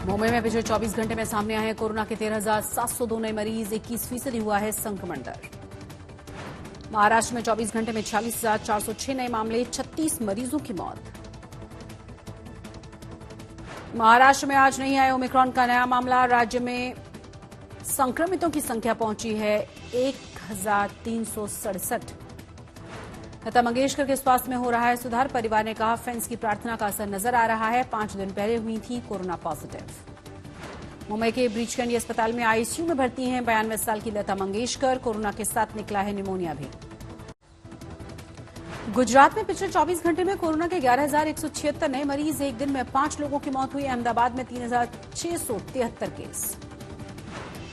मुंबई में पिछले 24 घंटे में सामने आए हैं कोरोना के 13,702 नए मरीज, 21% हुआ है संक्रमण दर। महाराष्ट्र में 24 घंटे में 46,406 नए मामले, 36 मरीजों की मौत। महाराष्ट्र में आज नहीं आया ओमिक्रॉन का नया मामला। राज्य में संक्रमितों की संख्या पहुंची है 1,367। लता मंगेशकर के स्वास्थ्य में हो रहा है सुधार। परिवार ने कहा फैंस की प्रार्थना का असर नजर आ रहा है। 5 दिन पहले हुई थी कोरोना पॉजिटिव। मुंबई के ब्रीचकंडी अस्पताल में आईसीयू में भर्ती हैं 92 साल की लता मंगेशकर। कोरोना के साथ निकला है निमोनिया भी। गुजरात में पिछले 24 घंटे में कोरोना के 11,176 नए मरीज, एक दिन में 5 लोगों की मौत हुई। अहमदाबाद में 3,673 केस।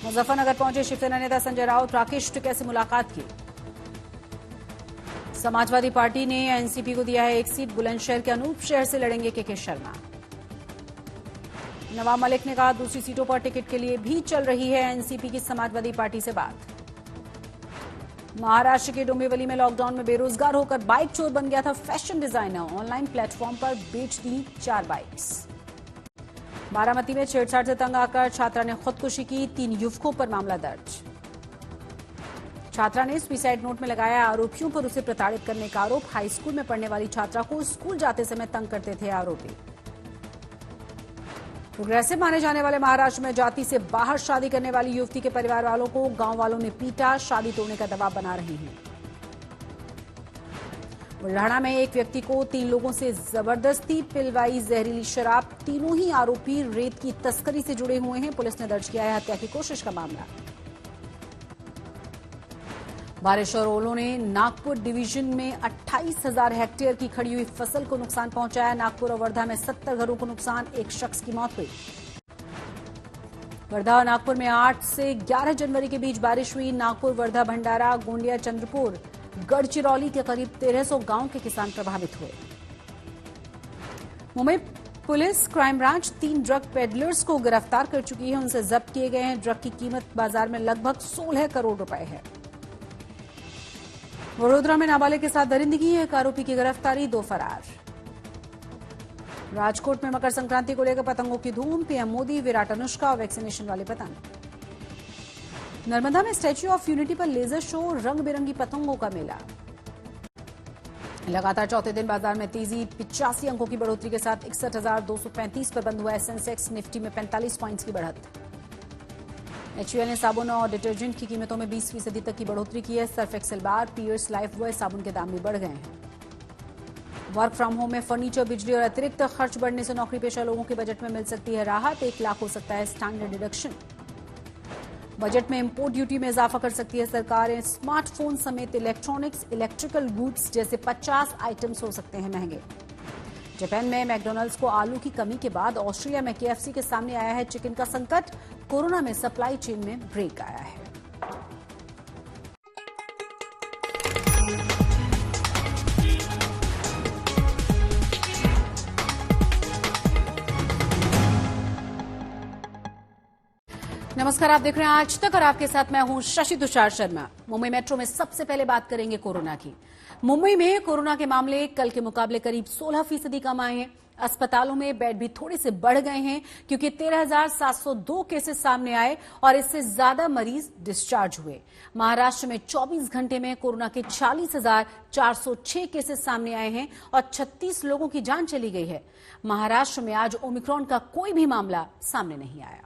मुजफ्फरनगर पहुंचे शिवसेना नेता संजय राउत, राकेश टिकैत से मुलाकात की। समाजवादी पार्टी ने एनसीपी को दिया है 1 सीट। बुलंदशहर के अनूप शहर से लड़ेंगे के शर्मा। नवाब मलिक ने कहा दूसरी सीटों पर टिकट के लिए भी चल रही है एनसीपी की समाजवादी पार्टी से बात। महाराष्ट्र के डोंबिवली में लॉकडाउन में बेरोजगार होकर बाइक चोर बन गया था फैशन डिजाइनर। ऑनलाइन प्लेटफॉर्म पर बेच दी 4 बाइक्स। बारामती में छेड़छाड़ से तंग आकर छात्रा ने खुदकुशी की, 3 युवकों पर मामला दर्ज। छात्रा ने सुसाइड नोट में लगाया आरोपियों पर उसे प्रताड़ित करने का आरोप। हाई स्कूल में पढ़ने वाली छात्रा को स्कूल जाते समय तंग करते थे आरोपी। प्रोग्रेसिव माने जाने वाले महाराष्ट्र में जाति से बाहर शादी करने वाली युवती के परिवार वालों को गांव वालों ने पीटा, शादी तोड़ने का दबाव बना रही हैं। बुल्ढाणा में एक व्यक्ति को 3 लोगों से जबरदस्ती पिलवाई जहरीली शराब। तीनों ही आरोपी रेत की तस्करी से जुड़े हुए हैं। पुलिस ने दर्ज किया है हत्या की कोशिश का मामला। बारिश और ओलों ने नागपुर डिवीजन में 28,000 हेक्टेयर की खड़ी हुई फसल को नुकसान पहुंचाया। नागपुर और वर्धा में 70 घरों को नुकसान, 1 शख्स की मौत हुई। वर्धा और नागपुर में 8 से 11 जनवरी के बीच बारिश हुई। नागपुर, वर्धा, भंडारा, गोंदिया, चंद्रपुर, गढ़चिरौली के करीब 1300 गांव के किसान प्रभावित हुए। Mumbai police crime branch 3 drug peddlers को गिरफ्तार कर चुकी है। उनसे जब्त किए गए हैं ड्रग की कीमत बाजार में लगभग 16 करोड़ रुपए है। वडोदरा में नाबालिग के साथ दरिंदगी, एक आरोपी की गिरफ्तारी, 2 फरार। राजकोट में मकर संक्रांति को लेकर पतंगों की धूम। पीएम मोदी, विराट, अनुष्का और वैक्सीनेशन वाले पतंग। नर्मदा में स्टैच्यू ऑफ यूनिटी पर लेजर शो, रंग बिरंगी पतंगों का मेला। लगातार चौथे दिन बाजार में तेजी, 85 अंकों की बढ़ोतरी के साथ 61,235 पर बंद हुआ है सेंसेक्स। निफ्टी में 45 पॉइंट्स की बढ़त। एचयूएल ने साबुन और डिटर्जेंट की कीमतों में 20% तक की बढ़ोतरी की है। सर्फ एक्सेल बार, पियर्स लाइफबॉय साबुन के दाम भी बढ़ गए हैं। वर्क फ्रॉम होम में फर्नीचर, बिजली और अतिरिक्त खर्च बढ़ने से नौकरी पेशा लोगों के बजट में मिल सकती है राहत। 1 लाख हो सकता है स्टैंडर्ड डिडक्शन। बजट में इंपोर्ट ड्यूटी में इजाफा कर सकती है सरकार। स्मार्टफोन समेत इलेक्ट्रॉनिक्स, इलेक्ट्रिकल गुड्स जैसे 50 आइटम्स हो सकते हैं महंगे। जापान में मैकडॉनल्ड्स को आलू की कमी के बाद ऑस्ट्रेलिया में केएफसी के सामने आया है चिकन का संकट। कोरोना में सप्लाई चेन में ब्रेक आया है। नमस्कार, आप देख रहे हैं आज तक और आपके साथ मैं हूं शशि तुषार शर्मा। मुंबई मेट्रो में सबसे पहले बात करेंगे कोरोना की। मुंबई में कोरोना के मामले कल के मुकाबले करीब 16% कम आए हैं। अस्पतालों में बेड भी थोड़े से बढ़ गए हैं क्योंकि 13,702 केसेस सामने आए और इससे ज्यादा मरीज डिस्चार्ज हुए। महाराष्ट्र में 24 घंटे में कोरोना के 40,406 केसेस सामने आए हैं और 36 लोगों की जान चली गई है। महाराष्ट्र में आज ओमिक्रॉन का कोई भी मामला सामने नहीं आया।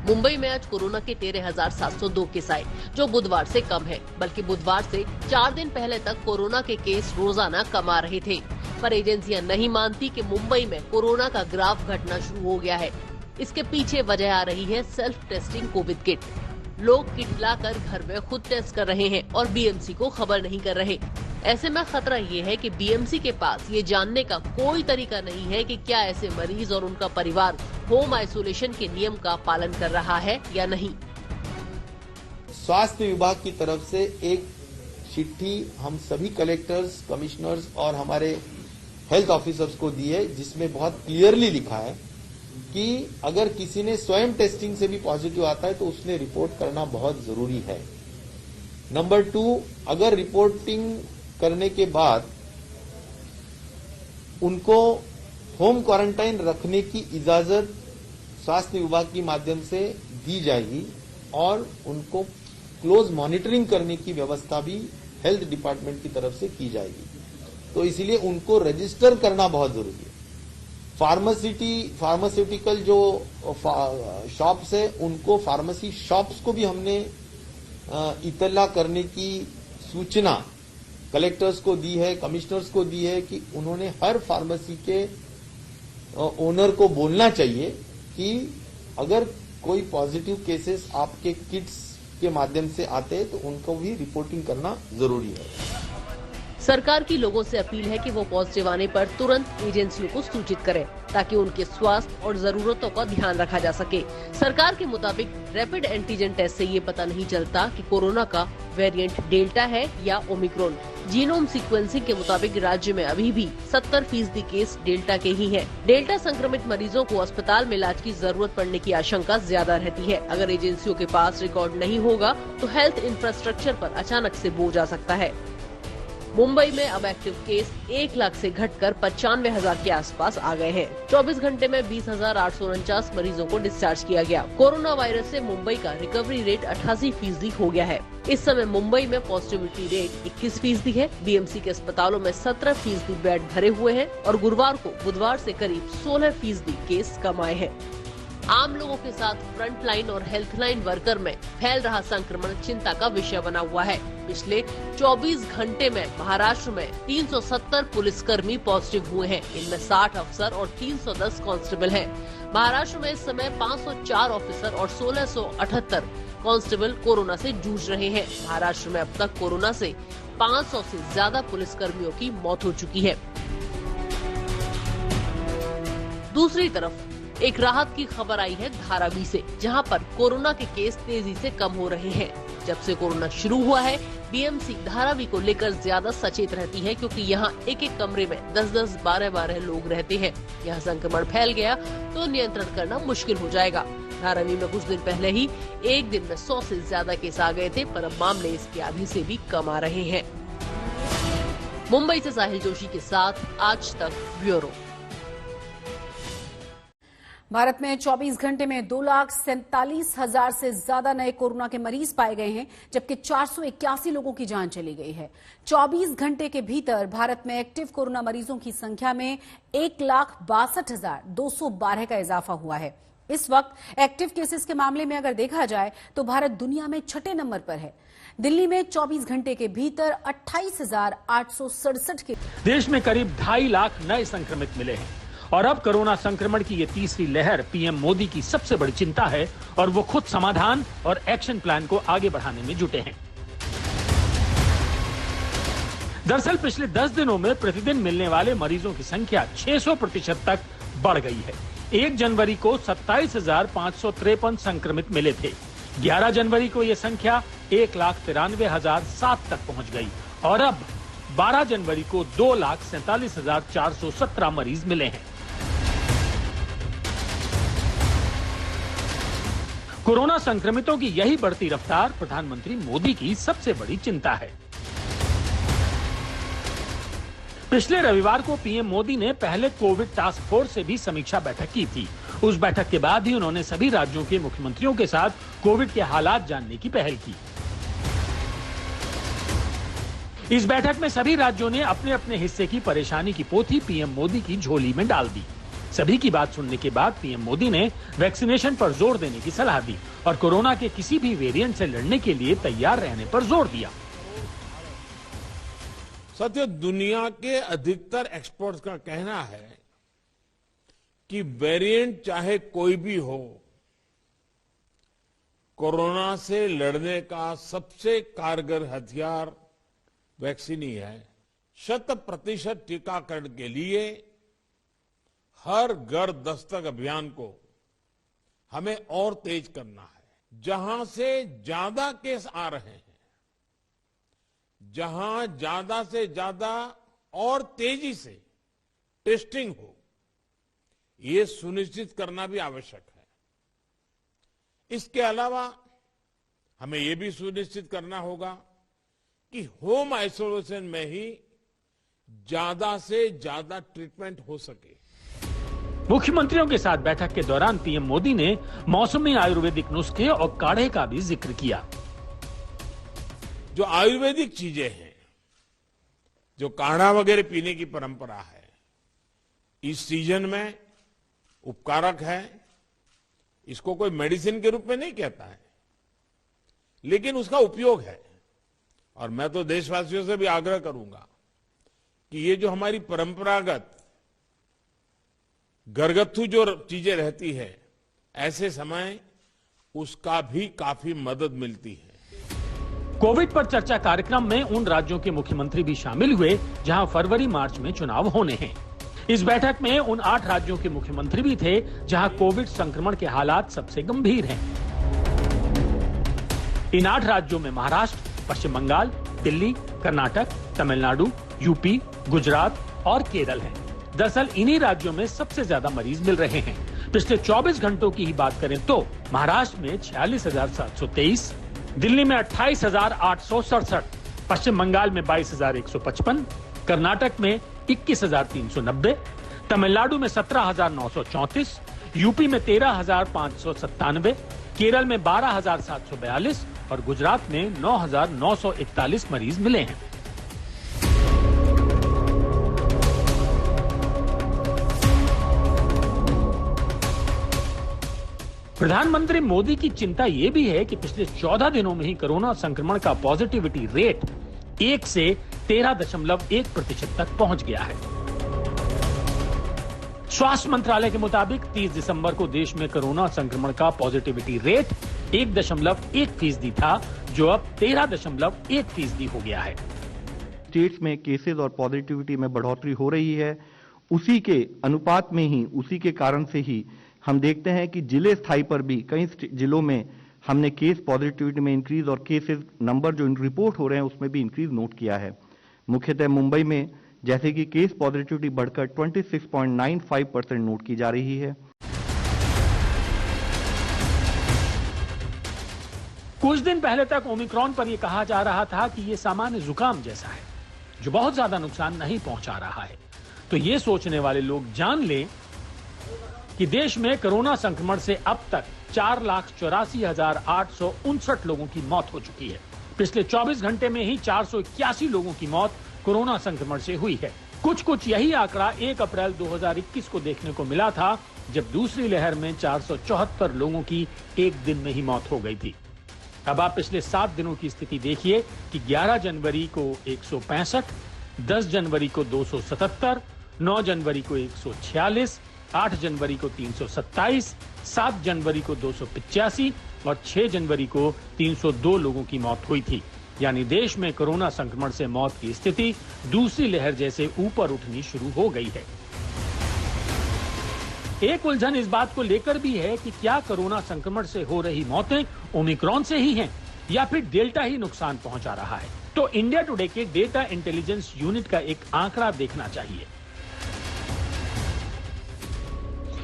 मुंबई में आज कोरोना के 13,702 केस आए, जो बुधवार से कम है। बल्कि बुधवार से 4 दिन पहले तक कोरोना के केस रोजाना कम आ रहे थे। पर एजेंसियां नहीं मानती कि मुंबई में कोरोना का ग्राफ घटना शुरू हो गया है। इसके पीछे वजह आ रही है सेल्फ टेस्टिंग कोविड किट। लोग किट लाकर घर में खुद टेस्ट कर रहे हैं और बीएमसी को खबर नहीं कर रहे। ऐसे में खतरा ये है कि बीएमसी के पास ये जानने का कोई तरीका नहीं है कि क्या ऐसे मरीज और उनका परिवार होम आइसोलेशन के नियम का पालन कर रहा है या नहीं। स्वास्थ्य विभाग की तरफ से एक चिट्ठी हम सभी कलेक्टर्स, कमिश्नर्स और हमारे हेल्थ ऑफिसर्स को दी है, जिसमें बहुत क्लियरली लिखा है कि अगर किसी ने स्वयं टेस्टिंग से भी पॉजिटिव आता है तो उसने रिपोर्ट करना बहुत जरूरी है। नंबर 2, अगर रिपोर्टिंग करने के बाद उनको होम क्वारंटाइन रखने की इजाजत स्वास्थ्य विभाग के माध्यम से दी जाएगी और उनको क्लोज मॉनिटरिंग करने की व्यवस्था भी हेल्थ डिपार्टमेंट की तरफ से की जाएगी। तो इसीलिए उनको रजिस्टर करना बहुत जरूरी है। फार्मास्यूटिकल जो शॉप्स है उनको फार्मेसी शॉप्स को भी हमने इतला करने की सूचना कलेक्टर्स को दी है, कमिश्नर्स को दी है कि उन्होंने हर फार्मेसी के ओनर को बोलना चाहिए कि अगर कोई पॉजिटिव केसेस आपके किट्स के माध्यम से आते हैं तो उनको भी रिपोर्टिंग करना जरूरी है। सरकार की लोगों से अपील है कि वो पॉजिटिव आने पर तुरंत एजेंसियों को सूचित करें ताकि उनके स्वास्थ्य और जरूरतों का ध्यान रखा जा सके। सरकार के मुताबिक रैपिड एंटीजन टेस्ट से ये पता नहीं चलता कि कोरोना का वेरिएंट डेल्टा है या ओमिक्रॉन। जीनोम सीक्वेंसिंग के मुताबिक राज्य में अभी भी 70% केस डेल्टा के ही हैं। डेल्टा संक्रमित मरीजों को अस्पताल में इलाज की जरूरत पड़ने की आशंका ज्यादा रहती है। अगर एजेंसियों के पास रिकॉर्ड नहीं होगा तो हेल्थ इंफ्रास्ट्रक्चर पर अचानक से बोझ आ सकता है। मुंबई में अब एक्टिव केस 1 लाख से घटकर 95,000 के आसपास आ गए हैं। 24 घंटे में 20,849 मरीजों को डिस्चार्ज किया गया। कोरोना वायरस से मुंबई का रिकवरी रेट 88% हो गया है। इस समय मुंबई में पॉजिटिविटी रेट 21% है। बीएमसी के अस्पतालों में 17% बेड भरे हुए हैं और गुरुवार को बुधवार से करीब 16% केस कम आए हैं। आम लोगों के साथ फ्रंट लाइन और हेल्थ लाइन वर्कर में फैल रहा संक्रमण चिंता का विषय बना हुआ है। पिछले 24 घंटे में महाराष्ट्र में 370 पुलिसकर्मी पॉजिटिव हुए हैं। इनमें 60 अफसर और 310 कांस्टेबल हैं। महाराष्ट्र में इस समय 504 ऑफिसर और 1678 कांस्टेबल कोरोना से जूझ रहे हैं। महाराष्ट्र में अब तक कोरोना से 500 से ज्यादा पुलिसकर्मियों की मौत हो चुकी है। दूसरी तरफ एक राहत की खबर आई है धारावी से, जहां पर कोरोना के केस तेजी से कम हो रहे हैं। जब से कोरोना शुरू हुआ है, बीएमसी धारावी को लेकर ज्यादा सचेत रहती है, क्योंकि यहां एक एक कमरे में 10-10, 12-12 लोग रहते हैं। यह संक्रमण फैल गया तो नियंत्रण करना मुश्किल हो जाएगा। धारावी में कुछ दिन पहले ही एक दिन में 100 से ज्यादा केस आ गए थे, पर अब मामले इसके आधे से भी कम आ रहे हैं। मुंबई से साहिल जोशी के साथ आज तक ब्यूरो। भारत में 24 घंटे में 2,47,000 से ज्यादा नए कोरोना के मरीज पाए गए हैं, जबकि 481 लोगों की जान चली गई है। 24 घंटे के भीतर भारत में एक्टिव कोरोना मरीजों की संख्या में 1,62,212 का इजाफा हुआ है। इस वक्त एक्टिव केसेस के मामले में अगर देखा जाए तो भारत दुनिया में 6ठे नंबर पर है। दिल्ली में 24 घंटे के भीतर 28,867 के देश में करीब 2.5 लाख नए संक्रमित मिले हैं और अब कोरोना संक्रमण की ये तीसरी लहर पीएम मोदी की सबसे बड़ी चिंता है और वो खुद समाधान और एक्शन प्लान को आगे बढ़ाने में जुटे हैं। दरअसल पिछले 10 दिनों में प्रतिदिन मिलने वाले मरीजों की संख्या 600% तक बढ़ गई है। 1 जनवरी को 27,553 संक्रमित मिले थे। 11 जनवरी को ये संख्या 1,93,007 तक पहुंच गई और अब 12 जनवरी को 2,47,417 मरीज मिले हैं। कोरोना संक्रमितों की यही बढ़ती रफ्तार प्रधानमंत्री मोदी की सबसे बड़ी चिंता है। पिछले रविवार को पीएम मोदी ने पहले कोविड टास्क फोर्स से भी समीक्षा बैठक की थी। उस बैठक के बाद ही उन्होंने सभी राज्यों के मुख्यमंत्रियों के साथ कोविड के हालात जानने की पहल की। इस बैठक में सभी राज्यों ने अपने अपने हिस्से की परेशानी की पोथी पीएम मोदी की झोली में डाल दी। सभी की बात सुनने के बाद पीएम मोदी ने वैक्सीनेशन पर जोर देने की सलाह दी और कोरोना के किसी भी वेरिएंट से लड़ने के लिए तैयार रहने पर जोर दिया। साथियों, दुनिया के अधिकतर एक्सपर्ट्स का कहना है कि वेरिएंट चाहे कोई भी हो, कोरोना से लड़ने का सबसे कारगर हथियार वैक्सीन ही है। 100% टीकाकरण के लिए हर घर दस्तक अभियान को हमें और तेज करना है। जहां से ज्यादा केस आ रहे हैं, जहां ज्यादा से ज्यादा और तेजी से टेस्टिंग हो, ये सुनिश्चित करना भी आवश्यक है। इसके अलावा हमें ये भी सुनिश्चित करना होगा कि होम आइसोलेशन में ही ज्यादा से ज्यादा ट्रीटमेंट हो सके। मुख्यमंत्रियों के साथ बैठक के दौरान पीएम मोदी ने मौसमी आयुर्वेदिक नुस्खे और काढ़े का भी जिक्र किया। जो आयुर्वेदिक चीजें हैं, जो काढ़ा वगैरह पीने की परंपरा है, इस सीजन में उपकारक है। इसको कोई मेडिसिन के रूप में नहीं कहता है, लेकिन उसका उपयोग है। और मैं तो देशवासियों से भी आग्रह करूंगा कि ये जो हमारी परंपरागत घरगथ्थू जो चीजें रहती है, ऐसे समय उसका भी काफी मदद मिलती है। कोविड पर चर्चा कार्यक्रम में उन राज्यों के मुख्यमंत्री भी शामिल हुए जहां फरवरी मार्च में चुनाव होने हैं। इस बैठक में उन 8 राज्यों के मुख्यमंत्री भी थे जहां कोविड संक्रमण के हालात सबसे गंभीर हैं। इन 8 राज्यों में महाराष्ट्र, पश्चिम बंगाल, दिल्ली, कर्नाटक, तमिलनाडु, यूपी, गुजरात और केरल हैं। दरअसल इन्हीं राज्यों में सबसे ज्यादा मरीज मिल रहे हैं। पिछले 24 घंटों की ही बात करें तो महाराष्ट्र में 46,723, दिल्ली में 28,867, पश्चिम बंगाल में 22,155, कर्नाटक में 21,390, तमिलनाडु में 17,934, यूपी में 13,597, केरल में 12,742 और गुजरात में 9,941 मरीज मिले हैं। प्रधानमंत्री मोदी की चिंता यह भी है कि पिछले 14 दिनों में ही कोरोना संक्रमण का पॉजिटिविटी रेट 1 से 13.1% तक पहुंच गया है। स्वास्थ्य मंत्रालय के मुताबिक 30 दिसंबर को देश में कोरोना संक्रमण का पॉजिटिविटी रेट 1.1% था, जो अब 13.1% हो गया है। स्टेट्स में केसेस और पॉजिटिविटी में बढ़ोतरी हो रही है। उसी के अनुपात में ही, उसी के कारण से ही हम देखते हैं कि जिले स्थाई पर भी कई जिलों में हमने केस पॉजिटिविटी में इंक्रीज और केसेस नंबर जो रिपोर्ट हो रहे हैं उसमें भी इंक्रीज नोट किया है। मुख्यतः मुंबई में जैसे कि केस पॉजिटिविटी बढ़कर 26.95% नोट की जा रही है। कुछ दिन पहले तक ओमिक्रॉन पर यह कहा जा रहा था कि यह सामान्य जुकाम जैसा है, जो बहुत ज्यादा नुकसान नहीं पहुंचा रहा है। तो ये सोचने वाले लोग जान लें कि देश में कोरोना संक्रमण से अब तक 4,84,859 लोगों की मौत हो चुकी है। पिछले 24 घंटे में ही 481 लोगों की मौत कोरोना संक्रमण से हुई है। कुछ यही आंकड़ा 1 अप्रैल 2021 को देखने को मिला था, जब दूसरी लहर में 474 लोगों की एक दिन में ही मौत हो गई थी। अब आप पिछले 7 दिनों की स्थिति देखिए कि 11 जनवरी को 165, 10 जनवरी को 277, 9 जनवरी को 146, 8 जनवरी को 327, 7 जनवरी को 285 और 6 जनवरी को 302 लोगों की मौत हुई थी। यानी देश में कोरोना संक्रमण से मौत की स्थिति दूसरी लहर जैसे ऊपर उठनी शुरू हो गई है। एक उलझन इस बात को लेकर भी है कि क्या कोरोना संक्रमण से हो रही मौतें ओमिक्रॉन से ही हैं या फिर डेल्टा ही नुकसान पहुंचा रहा है। तो इंडिया टुडे के डेटा इंटेलिजेंस यूनिट का एक आंकड़ा देखना चाहिए।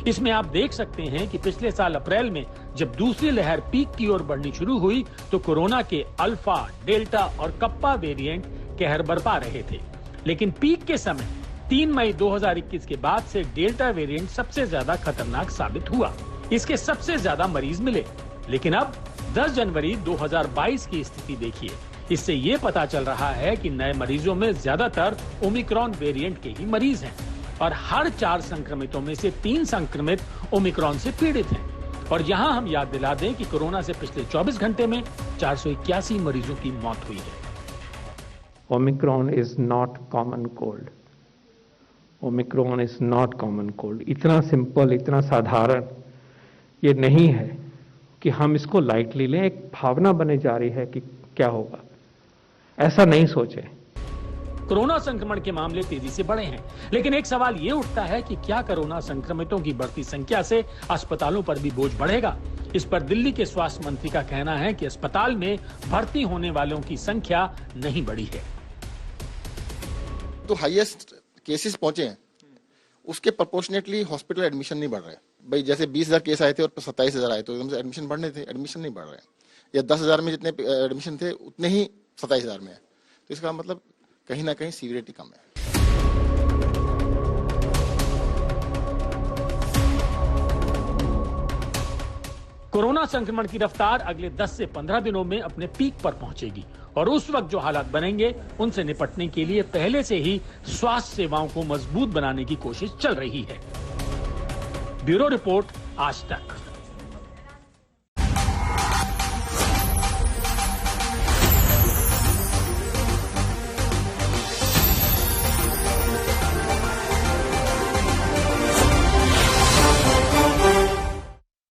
इसमें आप देख सकते हैं कि पिछले साल अप्रैल में जब दूसरी लहर पीक की ओर बढ़नी शुरू हुई तो कोरोना के अल्फा, डेल्टा और कप्पा वेरिएंट कहर बरपा रहे थे। लेकिन पीक के समय 3 मई 2021 के बाद से डेल्टा वेरिएंट सबसे ज्यादा खतरनाक साबित हुआ। इसके सबसे ज्यादा मरीज मिले। लेकिन अब 10 जनवरी 2022 की स्थिति देखिए। इससे ये पता चल रहा है कि नए मरीजों में ज्यादातर ओमिक्रॉन वेरिएंट के ही मरीज हैं और हर 4 संक्रमितों में से 3 संक्रमित ओमिक्रॉन से पीड़ित हैं। और यहां हम याद दिला दें कि कोरोना से पिछले 24 घंटे में 481 मरीजों की मौत हुई है। Omicron is not common cold. Omicron is not common cold. इतना सिंपल, इतना साधारण ये नहीं है कि हम इसको लाइटली लें। एक भावना बने जा रही है कि क्या होगा, ऐसा नहीं सोचें। कोरोना संक्रमण के मामले तेजी से बढ़े हैं, लेकिन एक सवाल ये उठता है कि क्या कोरोना संक्रमितों की बढ़ती संख्या से अस्पतालों पर भी बोझ बढ़ेगा। इस पर दिल्ली के स्वास्थ्य मंत्री का कहना है कि अस्पताल में भर्ती होने वालों की संख्या नहीं बढ़ी है। तो हाईएस्ट केसेस पहुंचे हैं, उसके प्रोपोर्शनेटली हॉस्पिटल एडमिशन नहीं बढ़ रहे। भाई जैसे 20,000 केस आए थे और 27,000 आए तो एकदम से एडमिशन बढ़ने थे, एडमिशन नहीं बढ़ रहे। या 10,000 में जितने एडमिशन थे उतने ही 27,000 में है। तो तो इसका मतलब कहीं ना कहीं सीवियरिटी कम है। कोरोना संक्रमण की रफ्तार अगले 10 से 15 दिनों में अपने पीक पर पहुंचेगी और उस वक्त जो हालात बनेंगे उनसे निपटने के लिए पहले से ही स्वास्थ्य सेवाओं को मजबूत बनाने की कोशिश चल रही है। ब्यूरो रिपोर्ट, आज तक।